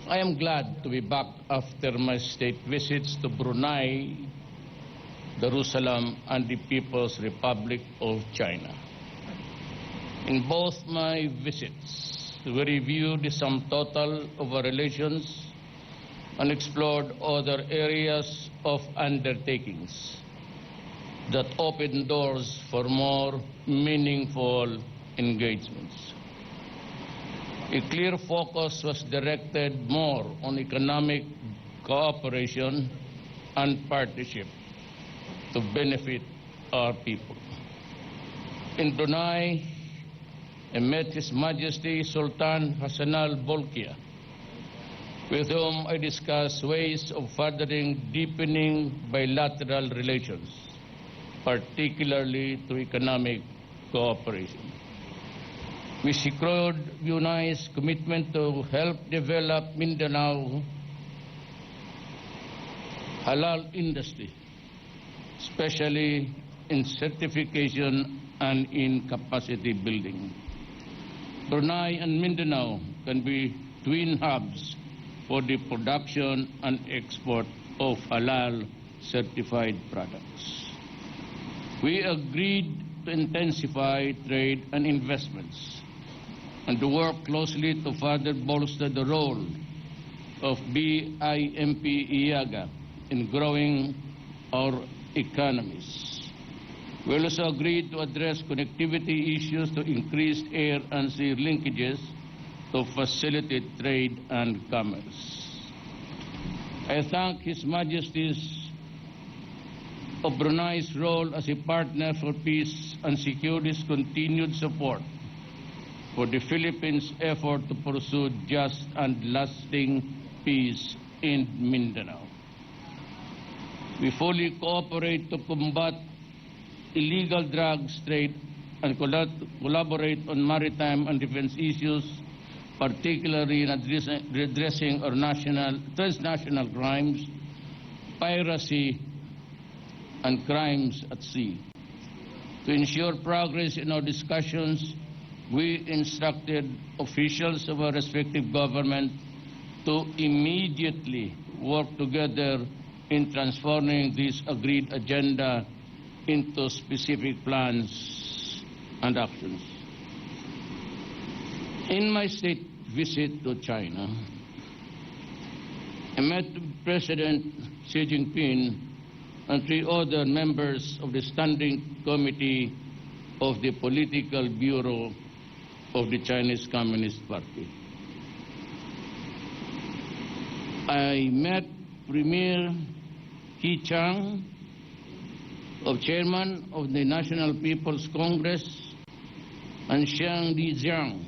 I am glad to be back after my state visits to Brunei, Jerusalem, and the People's Republic of China. In both my visits, we reviewed the sum total of our relations and explored other areas of undertakings that open doors for more meaningful engagements. A clear focus was directed more on economic cooperation and partnership to benefit our people. In Brunei, I met His Majesty Sultan Hassan al-Bolkiah, with whom I discussed ways of furthering deepening bilateral relations, particularly through economic cooperation. We secured Brunei's commitment to help develop Mindanao halal industry, especially in certification and in capacity building. Brunei and Mindanao can be twin hubs for the production and export of halal certified products. We agreed to intensify trade and investments and to work closely to further bolster the role of BIMP-IAGA in growing our economies. We also agreed to address connectivity issues to increase air and sea linkages to facilitate trade and commerce. I thank His Majesty's of Brunei's role as a partner for peace and security's continued support for the Philippines' effort to pursue just and lasting peace in Mindanao. We fully cooperate to combat illegal drugs trade and collaborate on maritime and defense issues, particularly in addressing our transnational crimes, piracy, and crimes at sea. To ensure progress in our discussions, we instructed officials of our respective government to immediately work together in transforming this agreed agenda into specific plans and actions. In my state visit to China, I met President Xi Jinping and 3 other members of the Standing Committee of the Political Bureau of the Chinese Communist Party. I met Premier He Chang, Chairman of the National People's Congress, and Xiang Lijiang,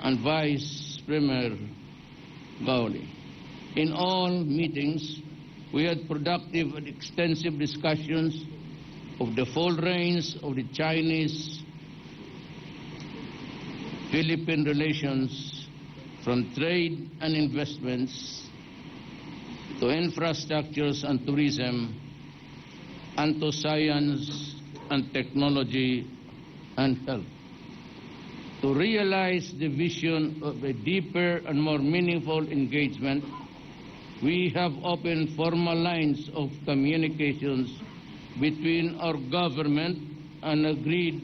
and Vice Premier Gao Li. In all meetings, we had productive and extensive discussions of the full range of the Chinese-Philippine relations, from trade and investments to infrastructures and tourism, and to science and technology and health. To realize the vision of a deeper and more meaningful engagement, we have opened formal lines of communications between our government and agreed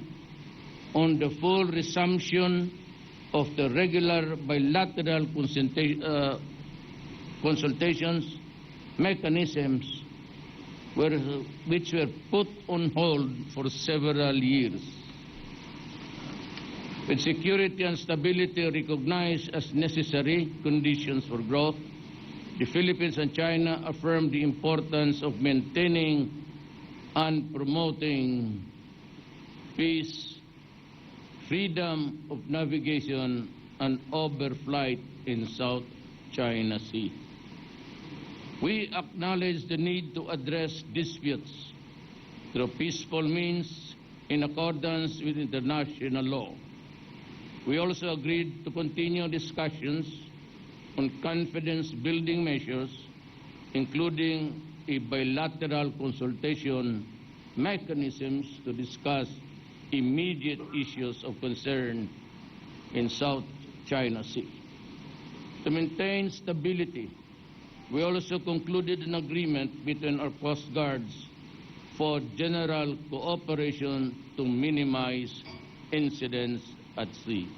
on the full resumption of the regular bilateral consultations mechanisms which were put on hold for several years. With security and stability recognized as necessary conditions for growth, the Philippines and China affirmed the importance of maintaining and promoting peace, freedom of navigation, and overflight in South China Sea. We acknowledge the need to address disputes through peaceful means in accordance with international law. We also agreed to continue discussions on confidence-building measures, including a bilateral consultation mechanisms to discuss immediate issues of concern in South China Sea. To maintain stability, we also concluded an agreement between our Coast Guards for general cooperation to minimize incidents at sea.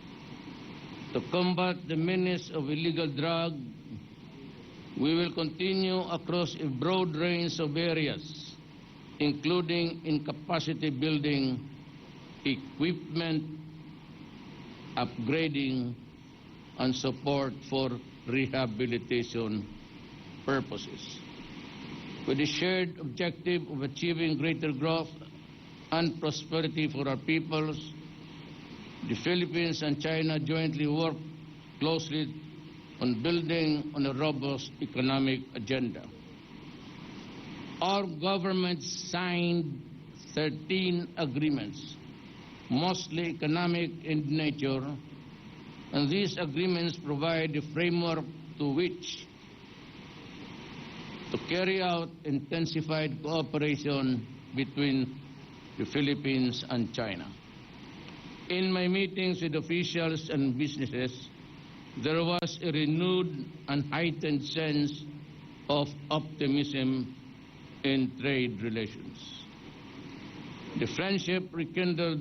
To combat the menace of illegal drugs, we will continue across a broad range of areas, including in capacity building, equipment upgrading, and support for rehabilitation purposes. With the shared objective of achieving greater growth and prosperity for our peoples, the Philippines and China jointly work closely on building on a robust economic agenda. Our government signed 13 agreements, mostly economic in nature, and these agreements provide a framework to which to carry out intensified cooperation between the Philippines and China. In my meetings with officials and businesses, there was a renewed and heightened sense of optimism in trade relations. The friendship rekindled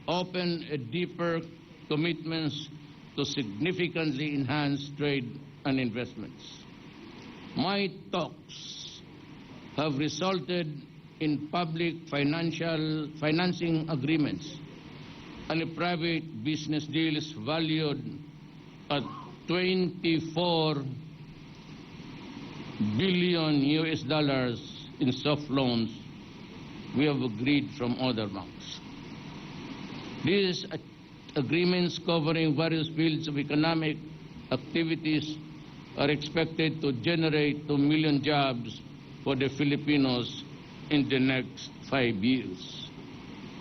opened a deeper commitments to significantly enhance trade and investments. My talks have resulted in public financing agreements and a private business deals valued at 24 billion US dollars in soft loans we have agreed from other banks. These agreements covering various fields of economic activities are expected to generate 2 million jobs for the Filipinos in the next 5 years.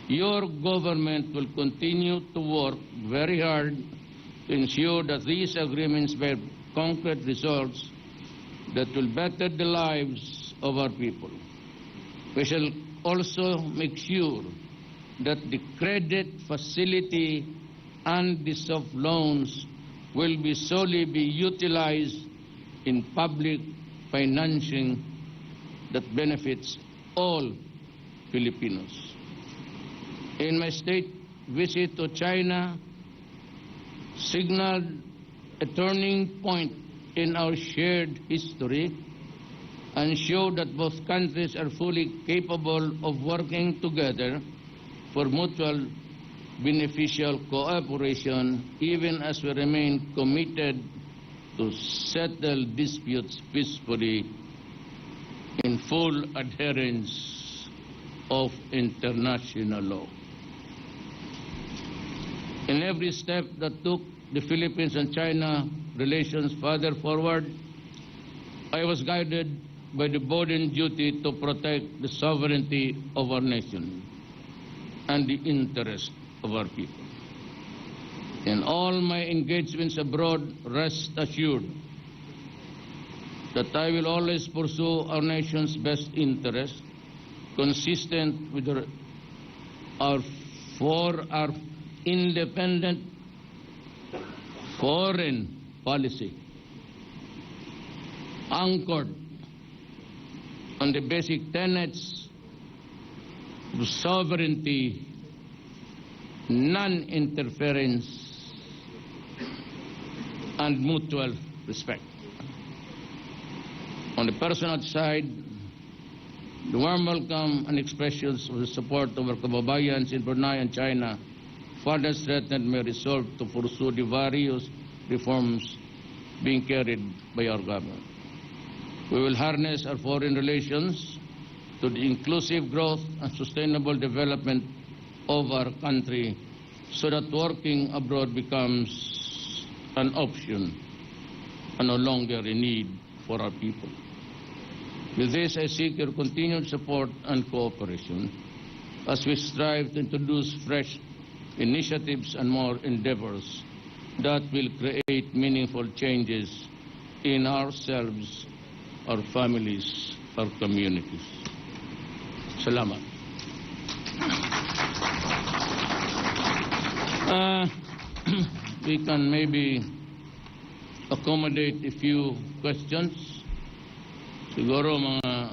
Your government will continue to work very hard to ensure that these agreements bear concrete results that will better the lives of our people. We shall also make sure that the credit facility and the soft loans will be solely be utilized in public financing that benefits all Filipinos. In my state visit to China, signaled a turning point in our shared history and showed that both countries are fully capable of working together for mutual beneficial cooperation, even as we remain committed to settle disputes peacefully in full adherence of international law. In every step that took the Philippines and China relations further forward, I was guided by the burden duty to protect the sovereignty of our nation and the interest of our people. In all my engagements abroad, rest assured that I will always pursue our nation's best interest, consistent with our independent foreign policy, anchored on the basic tenets of sovereignty, non-interference, and mutual respect. On the personal side, the warm welcome and expressions of the support of our kababayans in Brunei and China further strengthened my resolve to pursue the various reforms being carried by our government. We will harness our foreign relations to the inclusive growth and sustainable development of our country so that working abroad becomes an option and no longer a need for our people. With this, I seek your continued support and cooperation as we strive to introduce fresh initiatives and more endeavors that will create meaningful changes in ourselves, our families, our communities. Salamat. We can maybe accommodate a few questions. Siguro mga